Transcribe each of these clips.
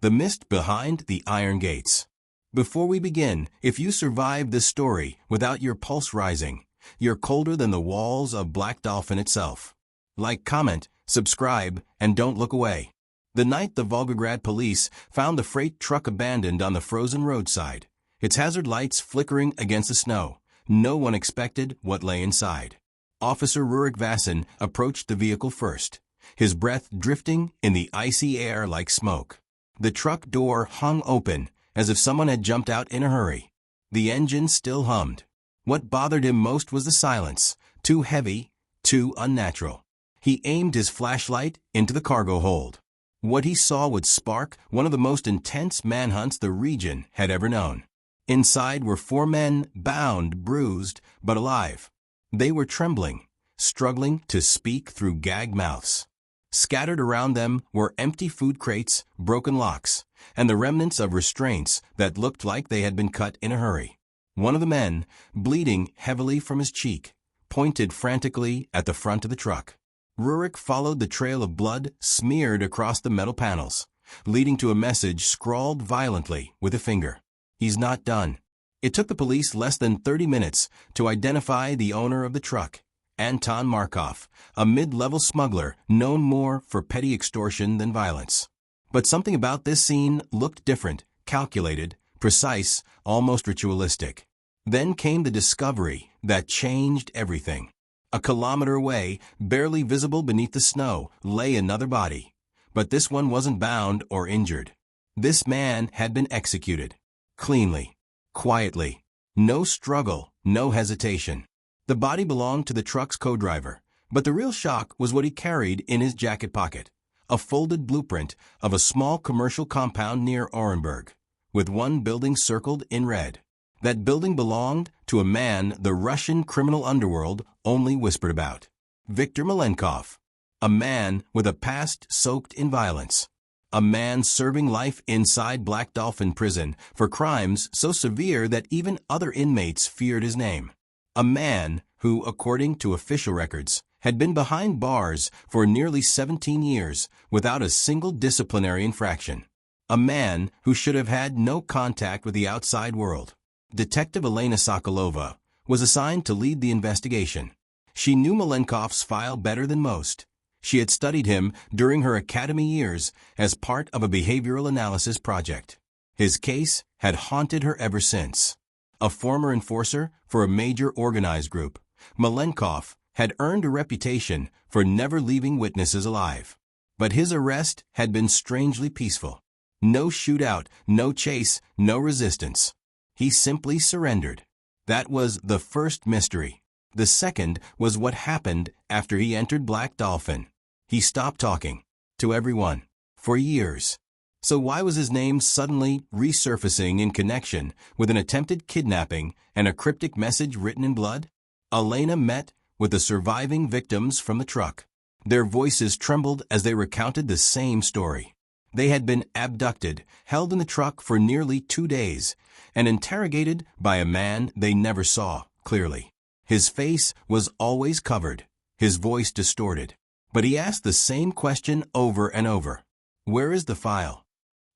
The mist behind the iron gates. Before we begin, if you survive this story without your pulse rising, you're colder than the walls of Black Dolphin itself. Like, comment, subscribe, and don't look away. The night the Volgograd police found the freight truck abandoned on the frozen roadside, its hazard lights flickering against the snow, no one expected what lay inside. Officer Rurik Vassin approached the vehicle first, his breath drifting in the icy air like smoke. The truck door hung open, as if someone had jumped out in a hurry. The engine still hummed. What bothered him most was the silence, too heavy, too unnatural. He aimed his flashlight into the cargo hold. What he saw would spark one of the most intense manhunts the region had ever known. Inside were 4 men, bound, bruised, but alive. They were trembling, struggling to speak through gagged mouths. Scattered around them were empty food crates, broken locks, and the remnants of restraints that looked like they had been cut in a hurry. One of the men, bleeding heavily from his cheek, pointed frantically at the front of the truck. Rurik followed the trail of blood smeared across the metal panels, leading to a message scrawled violently with a finger. He's not done. It took the police less than 30 minutes to identify the owner of the truck, Anton Markov, a mid-level smuggler known more for petty extortion than violence. But something about this scene looked different, calculated, precise, almost ritualistic. Then came the discovery that changed everything. A kilometer away, barely visible beneath the snow, lay another body. But this one wasn't bound or injured. This man had been executed. Cleanly. Quietly. No struggle, no hesitation. The body belonged to the truck's co-driver, but the real shock was what he carried in his jacket pocket, a folded blueprint of a small commercial compound near Orenburg, with one building circled in red. That building belonged to a man the Russian criminal underworld only whispered about. Viktor Malenkov, a man with a past soaked in violence, a man serving life inside Black Dolphin Prison for crimes so severe that even other inmates feared his name. A man who, according to official records, had been behind bars for nearly 17 years without a single disciplinary infraction. A man who should have had no contact with the outside world. Detective Elena Sokolova was assigned to lead the investigation. She knew Malenkov's file better than most. She had studied him during her academy years as part of a behavioral analysis project. His case had haunted her ever since. A former enforcer for a major organized group, Malenkov had earned a reputation for never leaving witnesses alive. But his arrest had been strangely peaceful. No shootout, no chase, no resistance. He simply surrendered. That was the first mystery. The second was what happened after he entered Black Dolphin. He stopped talking. To everyone. For years. So why was his name suddenly resurfacing in connection with an attempted kidnapping and a cryptic message written in blood? Elena met with the surviving victims from the truck. Their voices trembled as they recounted the same story. They had been abducted, held in the truck for nearly 2 days, and interrogated by a man they never saw clearly. His face was always covered, his voice distorted. But he asked the same question over and over. Where is the file?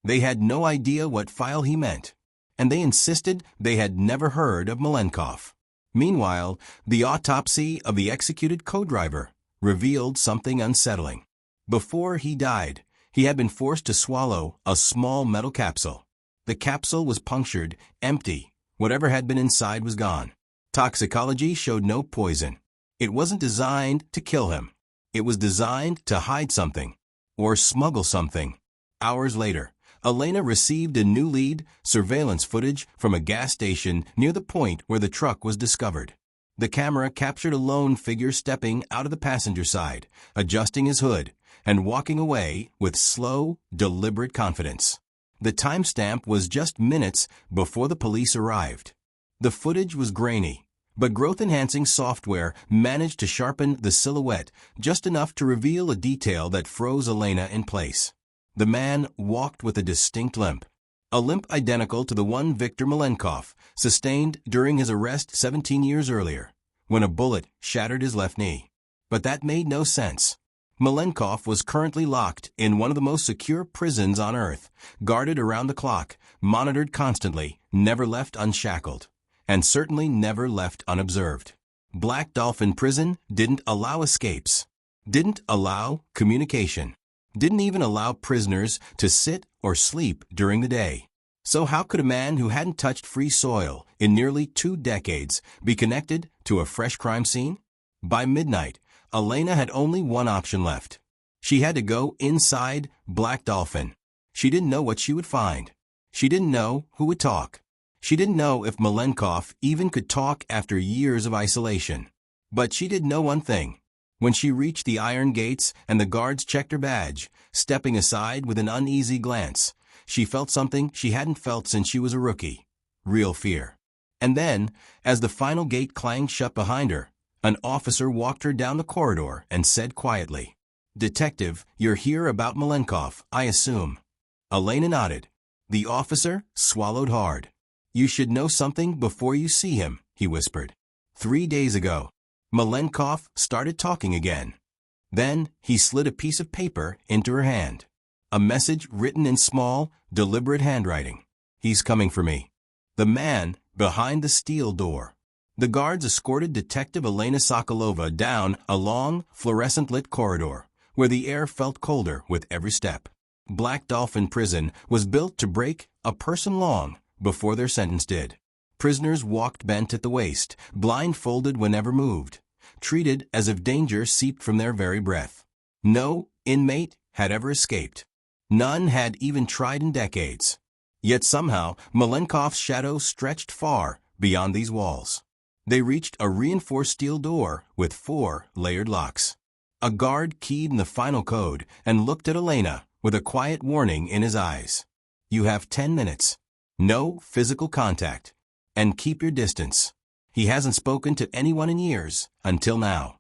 They had no idea what file he meant, and they insisted they had never heard of Malenkov. Meanwhile, the autopsy of the executed co-driver revealed something unsettling. Before he died, he had been forced to swallow a small metal capsule. The capsule was punctured, empty. Whatever had been inside was gone. Toxicology showed no poison. It wasn't designed to kill him. It was designed to hide something, or smuggle something. Hours later, Elena received a new lead, surveillance footage from a gas station near the point where the truck was discovered. The camera captured a lone figure stepping out of the passenger side, adjusting his hood, and walking away with slow, deliberate confidence. The timestamp was just minutes before the police arrived. The footage was grainy, but growth-enhancing software managed to sharpen the silhouette just enough to reveal a detail that froze Elena in place. The man walked with a distinct limp. A limp identical to the one Viktor Malenkov sustained during his arrest 17 years earlier, when a bullet shattered his left knee. But that made no sense. Malenkov was currently locked in one of the most secure prisons on Earth, guarded around the clock, monitored constantly, never left unshackled, and certainly never left unobserved. Black Dolphin Prison didn't allow escapes, didn't allow communication, didn't even allow prisoners to sit or sleep during the day. So how could a man who hadn't touched free soil in nearly 2 decades be connected to a fresh crime scene? By midnight, Elena had only one option left. She had to go inside Black Dolphin. She didn't know what she would find. She didn't know who would talk. She didn't know if Malenkov even could talk after years of isolation. But she did know one thing. When she reached the iron gates and the guards checked her badge, stepping aside with an uneasy glance, she felt something she hadn't felt since she was a rookie. Real fear. And then, as the final gate clanged shut behind her, an officer walked her down the corridor and said quietly, "Detective, you're here about Malenkov, I assume." Elena nodded. The officer swallowed hard. "You should know something before you see him," he whispered. 3 days ago, Malenkov started talking again. Then he slid a piece of paper into her hand. A message written in small, deliberate handwriting. "He's coming for me." The man behind the steel door. The guards escorted Detective Elena Sokolova down a long, fluorescent-lit corridor, where the air felt colder with every step. Black Dolphin Prison was built to break a person long before their sentence did. Prisoners walked bent at the waist, blindfolded whenever moved, treated as if danger seeped from their very breath. No inmate had ever escaped. None had even tried in decades. Yet somehow, Malenkov's shadow stretched far beyond these walls. They reached a reinforced steel door with 4 layered locks. A guard keyed in the final code and looked at Elena with a quiet warning in his eyes. "You have 10 minutes. No physical contact. And keep your distance." He hasn't spoken to anyone in years, until now.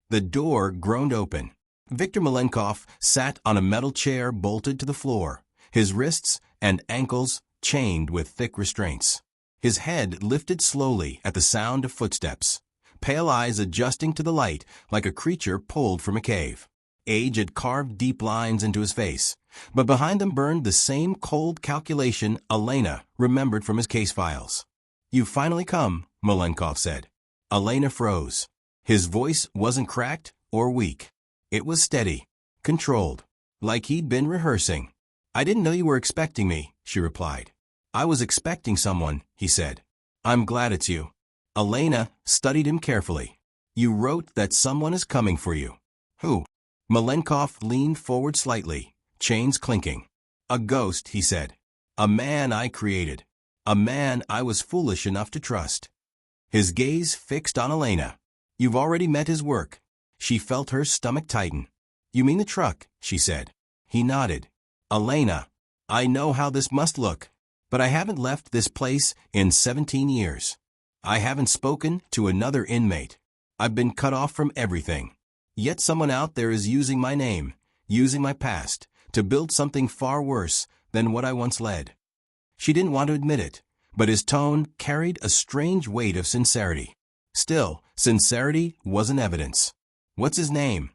The door groaned open. Viktor Malenkov sat on a metal chair bolted to the floor, his wrists and ankles chained with thick restraints. His head lifted slowly at the sound of footsteps, pale eyes adjusting to the light like a creature pulled from a cave. Age had carved deep lines into his face, but behind them burned the same cold calculation Elena remembered from his case files. "You've finally come," Malenkov said. Elena froze. His voice wasn't cracked or weak. It was steady, controlled, like he'd been rehearsing. "I didn't know you were expecting me," she replied. "I was expecting someone," he said. "I'm glad it's you." Elena studied him carefully. "You wrote that someone is coming for you." "Who?" Malenkov leaned forward slightly, chains clinking. "A ghost," he said. "A man I created. A man I was foolish enough to trust." His gaze fixed on Elena. "You've already met his work." She felt her stomach tighten. "You mean the truck?" she said. He nodded. "Elena, I know how this must look. But I haven't left this place in 17 years. I haven't spoken to another inmate. I've been cut off from everything. Yet someone out there is using my name, using my past, to build something far worse than what I once led." She didn't want to admit it, but his tone carried a strange weight of sincerity. Still, sincerity wasn't evidence. "What's his name?"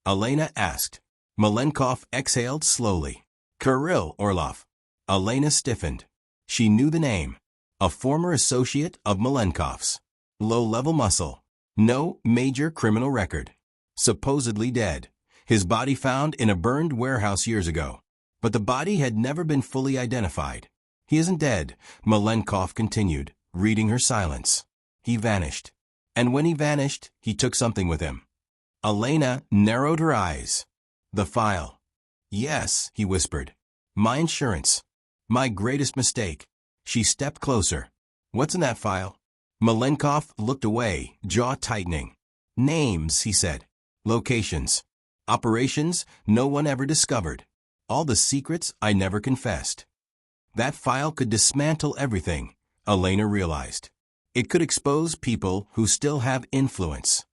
Elena asked. Malenkov exhaled slowly. "Kirill Orlov." Elena stiffened. She knew the name. A former associate of Malenkov's. Low-level muscle. No major criminal record. Supposedly dead. His body found in a burned warehouse years ago. But the body had never been fully identified. "He isn't dead," Malenkov continued, reading her silence. "He vanished. And when he vanished, he took something with him." Elena narrowed her eyes. "The file." "Yes," he whispered. "My insurance. My greatest mistake." She stepped closer. "What's in that file?" Malenkov looked away, jaw tightening. "Names," he said. "Locations. Operations no one ever discovered. All the secrets I never confessed." That file could dismantle everything, Elena realized. It could expose people who still have influence.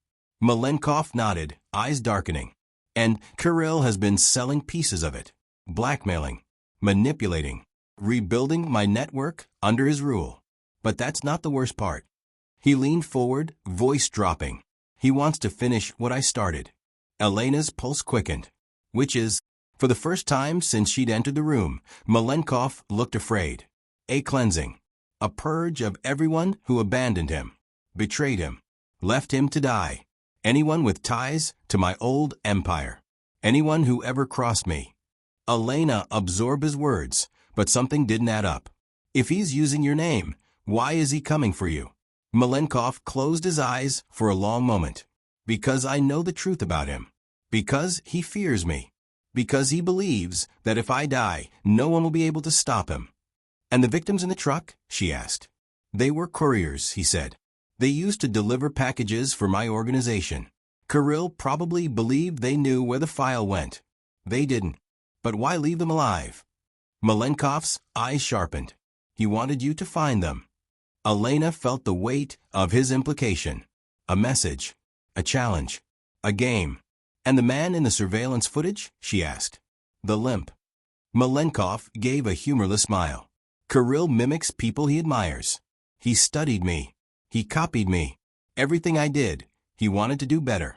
Malenkov nodded, eyes darkening. "And Kirill has been selling pieces of it. Blackmailing. Manipulating. Rebuilding my network under his rule. But that's not the worst part." He leaned forward, voice dropping. "He wants to finish what I started. Elena's pulse quickened. Witches. For the first time since she'd entered the room, Malenkov looked afraid. A cleansing. A purge of everyone who abandoned him, betrayed him, left him to die. Anyone with ties to my old empire. Anyone who ever crossed me. Elena absorbed his words, but something didn't add up. If he's using your name, why is he coming for you? Malenkov closed his eyes for a long moment. Because I know the truth about him. Because he fears me. Because he believes that if I die, no one will be able to stop him. And the victims in the truck? She asked. They were couriers, he said. They used to deliver packages for my organization. Kirill probably believed they knew where the file went. They didn't. But why leave them alive? Malenkov's eyes sharpened. He wanted you to find them. Elena felt the weight of his implication. A message. A challenge. A game. And the man in the surveillance footage? She asked. The limp. Malenkov gave a humorless smile. Kirill mimics people he admires. He studied me. He copied me. Everything I did, he wanted to do better.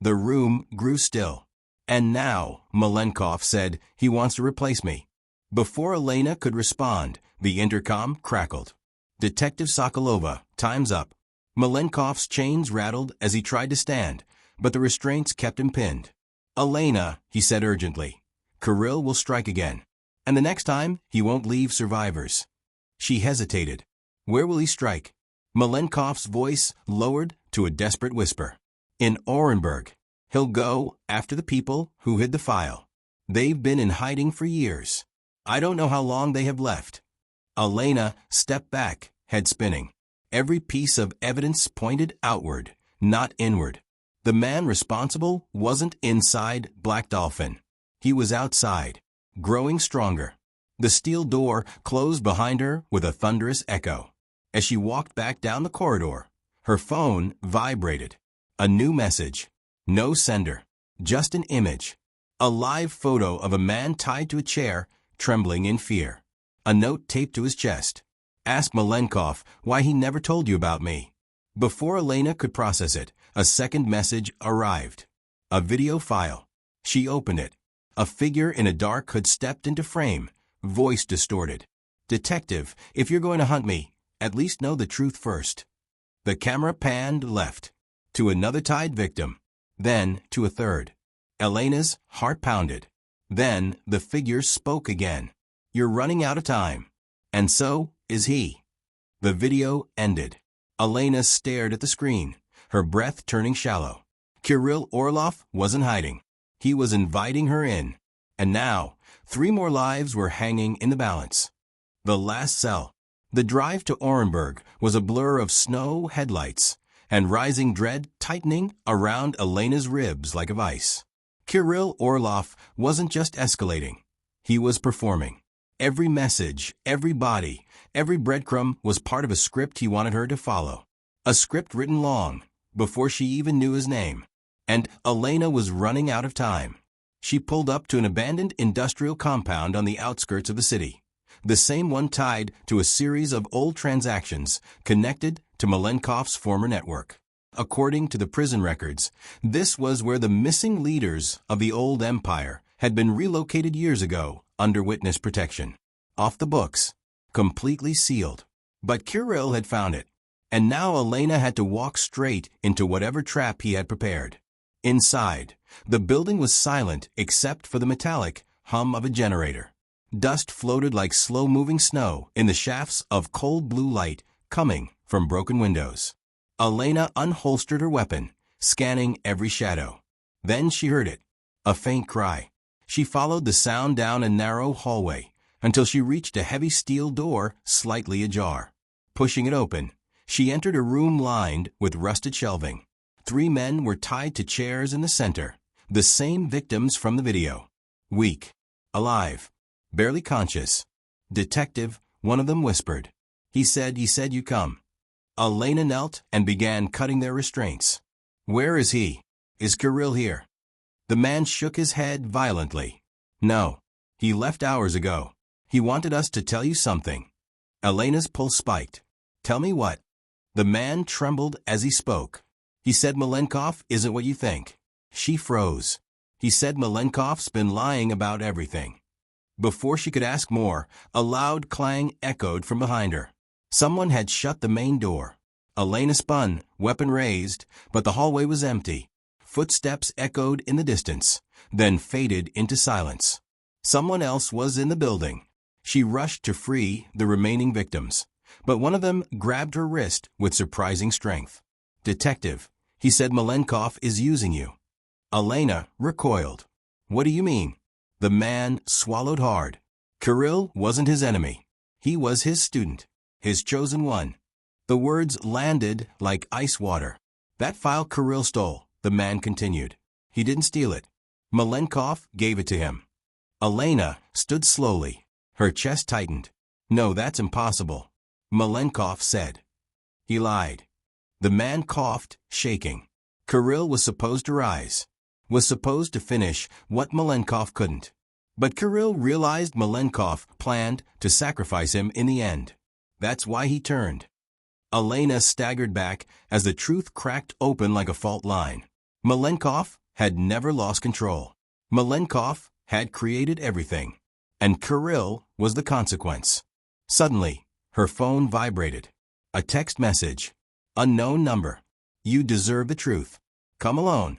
The room grew still. And now, Malenkov said, he wants to replace me. Before Elena could respond, the intercom crackled. Detective Sokolova, time's up. Malenkov's chains rattled as he tried to stand, but the restraints kept him pinned. Elena, he said urgently, Kirill will strike again. And the next time, he won't leave survivors. She hesitated. Where will he strike? Malenkov's voice lowered to a desperate whisper. In Orenburg. He'll go after the people who hid the file. They've been in hiding for years. I don't know how long they have left. Elena stepped back, head spinning. Every piece of evidence pointed outward, not inward. The man responsible wasn't inside Black Dolphin. He was outside, growing stronger. The steel door closed behind her with a thunderous echo. As she walked back down the corridor, her phone vibrated. A new message. No sender. Just an image. A live photo of a man tied to a chair, trembling in fear. A note taped to his chest. Ask Malenkov why he never told you about me. Before Elena could process it, a second message arrived. A video file. She opened it. A figure in a dark hood stepped into frame, voice distorted. Detective, if you're going to hunt me, at least know the truth first. The camera panned left. To another tied victim. Then to a third. Elena's heart pounded. Then the figure spoke again. You're running out of time. And so is he. The video ended. Elena stared at the screen, her breath turning shallow. Kirill Orlov wasn't hiding. He was inviting her in. And now, 3 more lives were hanging in the balance. The last cell. The drive to Orenburg was a blur of snow headlights, and rising dread tightening around Elena's ribs like a vice. Kirill Orlov wasn't just escalating. He was performing. Every message, every body, every breadcrumb was part of a script he wanted her to follow. A script written long, before she even knew his name. And Elena was running out of time. She pulled up to an abandoned industrial compound on the outskirts of the city. The same one tied to a series of old transactions connected to Malenkov's former network. According to the prison records, this was where the missing leaders of the old empire had been relocated years ago under witness protection. Off the books. Completely sealed. But Kirill had found it. And now Elena had to walk straight into whatever trap he had prepared. Inside, the building was silent except for the metallic hum of a generator. Dust floated like slow-moving snow in the shafts of cold blue light coming from broken windows. Elena unholstered her weapon, scanning every shadow. Then she heard it. A faint cry. She followed the sound down a narrow hallway until she reached a heavy steel door slightly ajar. Pushing it open, she entered a room lined with rusted shelving. 3 men were tied to chairs in the center, the same victims from the video. Weak. Alive. Barely conscious. Detective, one of them whispered. He said you come. Elena knelt and began cutting their restraints. Where is he? Is Kirill here? The man shook his head violently. No. He left hours ago. He wanted us to tell you something. Elena's pulse spiked. Tell me what? The man trembled as he spoke. He said Malenkov isn't what you think. She froze. He said Malenkov's been lying about everything. Before she could ask more, a loud clang echoed from behind her. Someone had shut the main door. Elena spun, weapon raised, but the hallway was empty. Footsteps echoed in the distance, then faded into silence. Someone else was in the building. She rushed to free the remaining victims, but one of them grabbed her wrist with surprising strength. "Detective," he said, "Malenkov is using you." Elena recoiled. "What do you mean?" The man swallowed hard. Kirill wasn't his enemy. He was his student, his chosen one. The words landed like ice water. "That file Kirill stole," the man continued. "He didn't steal it. Malenkov gave it to him." Elena stood slowly. Her chest tightened. "No, that's impossible," Malenkov said. "He lied." The man coughed, shaking. Kirill was supposed to rise, was supposed to finish what Malenkov couldn't. But Kirill realized Malenkov planned to sacrifice him in the end. That's why he turned. Elena staggered back as the truth cracked open like a fault line. Malenkov had never lost control. Malenkov had created everything, and Kirill was the consequence. Suddenly, her phone vibrated. A text message. Unknown number. "You deserve the truth. Come alone."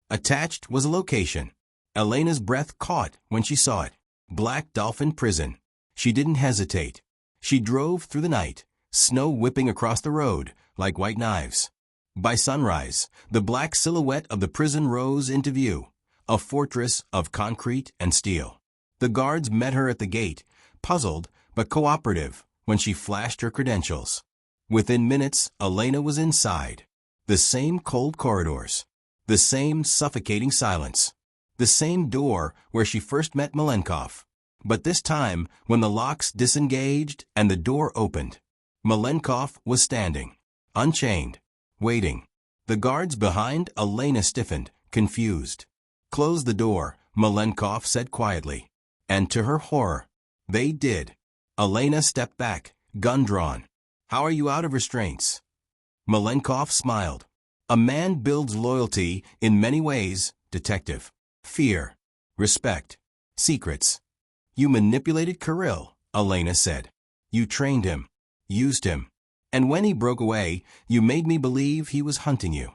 Attached was a location. Elena's breath caught when she saw it. Black Dolphin Prison. She didn't hesitate. She drove through the night, snow whipping across the road like white knives. By sunrise, the black silhouette of the prison rose into view, a fortress of concrete and steel. The guards met her at the gate, puzzled but cooperative when she flashed her credentials. Within minutes, Elena was inside. The same cold corridors, the same suffocating silence, the same door where she first met Malenkov. But this time, when the locks disengaged and the door opened, Malenkov was standing, unchained, waiting. The guards behind Elena stiffened, confused. "Close the door," Malenkov said quietly. And to her horror, they did. Elena stepped back, gun drawn. "How are you out of restraints?" Malenkov smiled. "A man builds loyalty in many ways, detective. Fear, respect, secrets." "You manipulated Kirill," Elena said. "You trained him, used him. And when he broke away, you made me believe he was hunting you."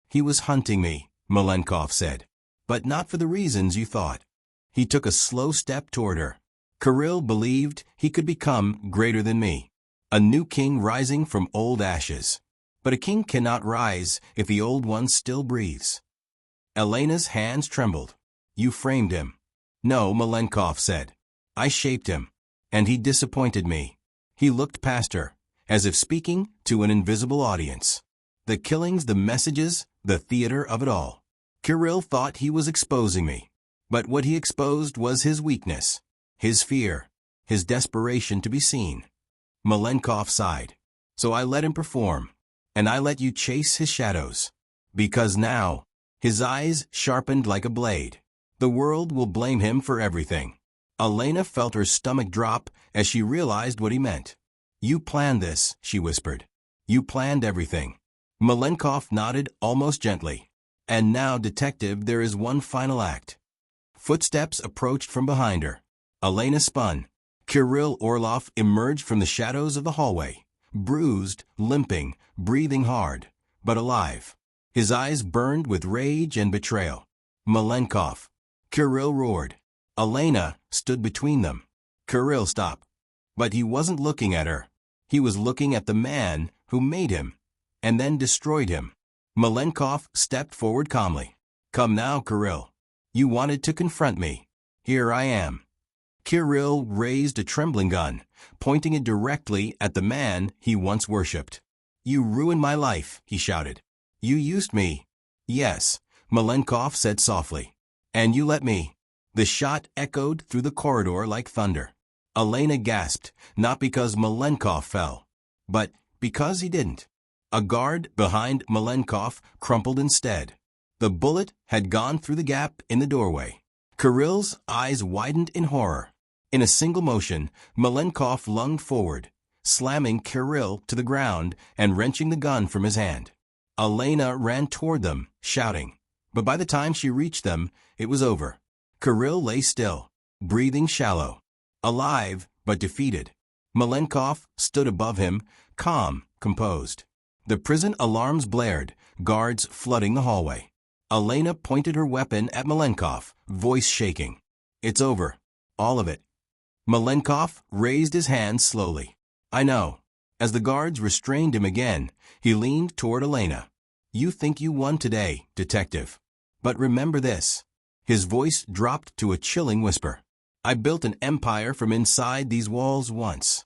"He was hunting me," Malenkov said. "But not for the reasons you thought." He took a slow step toward her. "Kirill believed he could become greater than me. A new king rising from old ashes. But a king cannot rise if the old one still breathes." Elena's hands trembled. "You framed him." "No," Malenkov said. "I shaped him. And he disappointed me." He looked past her, as if speaking to an invisible audience. "The killings, the messages, the theater of it all. Kirill thought he was exposing me. But what he exposed was his weakness, his fear, his desperation to be seen." Malenkov sighed. "So I let him perform. And I let you chase his shadows. Because now," his eyes sharpened like a blade, "the world will blame him for everything." Elena felt her stomach drop as she realized what he meant. "You planned this," she whispered. "You planned everything." Malenkov nodded almost gently. "And now, detective, there is one final act." Footsteps approached from behind her. Elena spun. Kirill Orlov emerged from the shadows of the hallway, bruised, limping, breathing hard, but alive. His eyes burned with rage and betrayal. "Malenkov!" Kirill roared. Elena stood between them. "Kirill, stop." But he wasn't looking at her. He was looking at the man who made him, and then destroyed him. Malenkov stepped forward calmly. "Come now, Kirill. You wanted to confront me. Here I am." Kirill raised a trembling gun, pointing it directly at the man he once worshipped. "You ruined my life," he shouted. "You used me." "Yes," Malenkov said softly. "And you let me." The shot echoed through the corridor like thunder. Elena gasped, not because Malenkov fell, but because he didn't. A guard behind Malenkov crumpled instead. The bullet had gone through the gap in the doorway. Kirill's eyes widened in horror. In a single motion, Malenkov lunged forward, slamming Kirill to the ground and wrenching the gun from his hand. Elena ran toward them, shouting, But by the time she reached them, it was over. Kirill lay still, breathing shallow, alive but defeated. Malenkov stood above him, calm, composed. The prison alarms blared, guards flooding the hallway. Elena pointed her weapon at Malenkov, voice shaking. "It's over. All of it." Malenkov raised his hands slowly. "I know." As the guards restrained him again, he leaned toward Elena. "You think you won today, detective. But remember this." His voice dropped to a chilling whisper. "I built an empire from inside these walls once."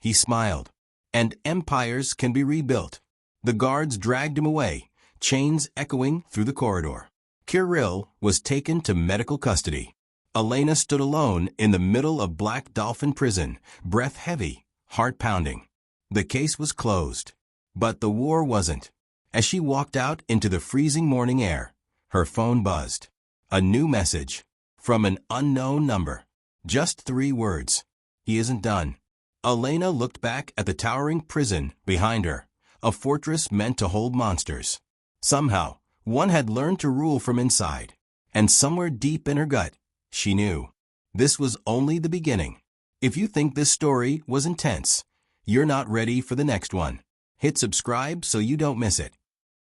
He smiled. "And empires can be rebuilt." The guards dragged him away, chains echoing through the corridor. Kirill was taken to medical custody. Elena stood alone in the middle of Black Dolphin Prison, breath heavy, heart pounding. The case was closed. But the war wasn't. As she walked out into the freezing morning air, her phone buzzed. A new message. From an unknown number. Just 3 words. "He isn't done." Elena looked back at the towering prison behind her, a fortress meant to hold monsters. Somehow, one had learned to rule from inside. And somewhere deep in her gut, she knew. This was only the beginning. If you think this story was intense, you're not ready for the next one. Hit subscribe so you don't miss it.